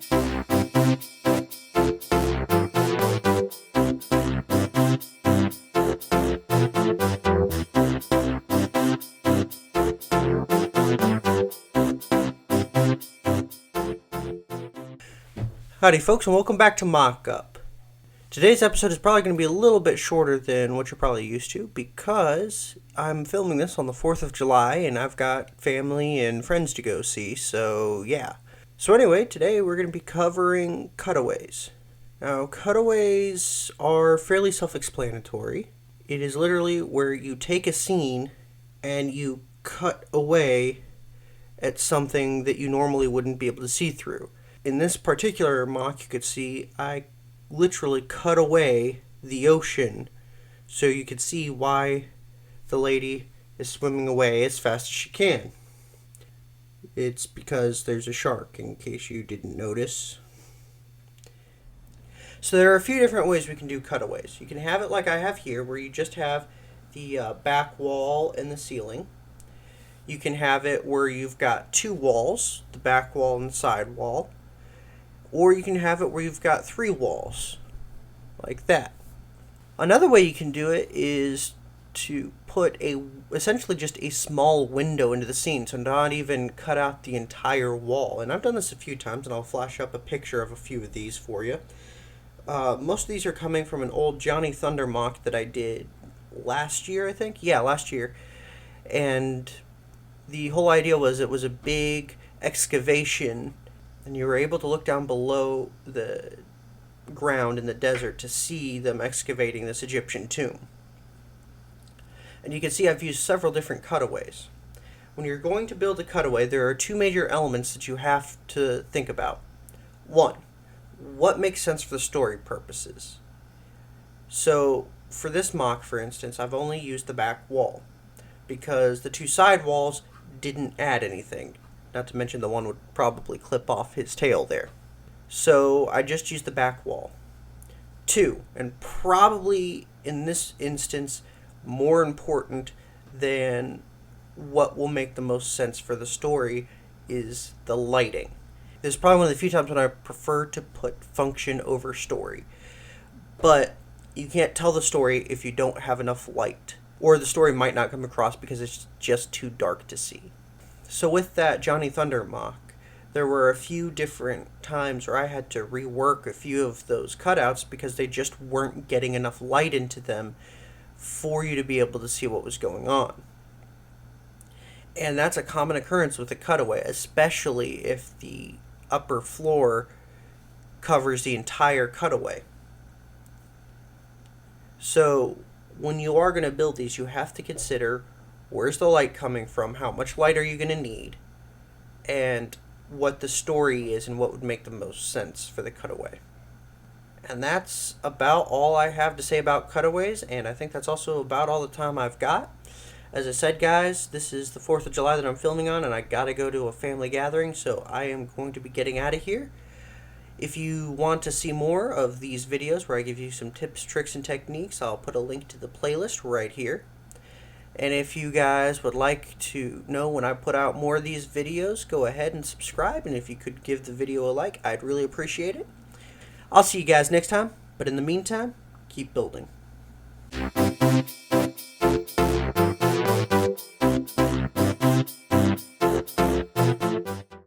Howdy folks, and welcome back to MOC-UP. Today's episode is probably going to be a little bit shorter than what you're probably used to because I'm filming this on the 4th of July and I've got family and friends to go see, so yeah. So anyway, today we're going to be covering cutaways. Now, cutaways are fairly self-explanatory. It is literally where you take a scene and you cut away at something that you normally wouldn't be able to see through. In this particular MOC, you could see I literally cut away the ocean so you could see why the lady is swimming away as fast as she can. It's because there's a shark, in case you didn't notice. So there are a few different ways we can do cutaways. You can have it like I have here, where you just have the back wall and the ceiling. You can have it where you've got two walls, the back wall and the side wall. Or you can have it where you've got three walls, like that. Another way you can do it is to put essentially just a small window into the scene, so not even cut out the entire wall. And I've done this a few times, and I'll flash up a picture of a few of these for you. Most of these are coming from an old Johnny Thunder MOC that I did last year, I think. Yeah, last year. And the whole idea was it was a big excavation, and you were able to look down below the ground in the desert to see them excavating this Egyptian tomb. And you can see I've used several different cutaways. When you're going to build a cutaway, there are two major elements that you have to think about. One, what makes sense for the story purposes? So for this MOC, for instance, I've only used the back wall because the two side walls didn't add anything. Not to mention the one would probably clip off his tail there. So I just used the back wall. Two, and probably in this instance more important than what will make the most sense for the story, is the lighting. This is probably one of the few times when I prefer to put function over story. But you can't tell the story if you don't have enough light. Or the story might not come across because it's just too dark to see. So with that Johnny Thunder MOC, there were a few different times where I had to rework a few of those cutouts because they just weren't getting enough light into them for you to be able to see what was going on. And that's a common occurrence with a cutaway, especially if the upper floor covers the entire cutaway. So when you are going to build these, you have to consider where's the light coming from, how much light are you going to need, and what the story is and what would make the most sense for the cutaway. And that's about all I have to say about cutaways, and I think that's also about all the time I've got. As I said, guys, this is the 4th of July that I'm filming on, and I gotta go to a family gathering, so I am going to be getting out of here. If you want to see more of these videos where I give you some tips, tricks, and techniques, I'll put a link to the playlist right here. And if you guys would like to know when I put out more of these videos, go ahead and subscribe. And if you could give the video a like, I'd really appreciate it. I'll see you guys next time. But in the meantime, keep building.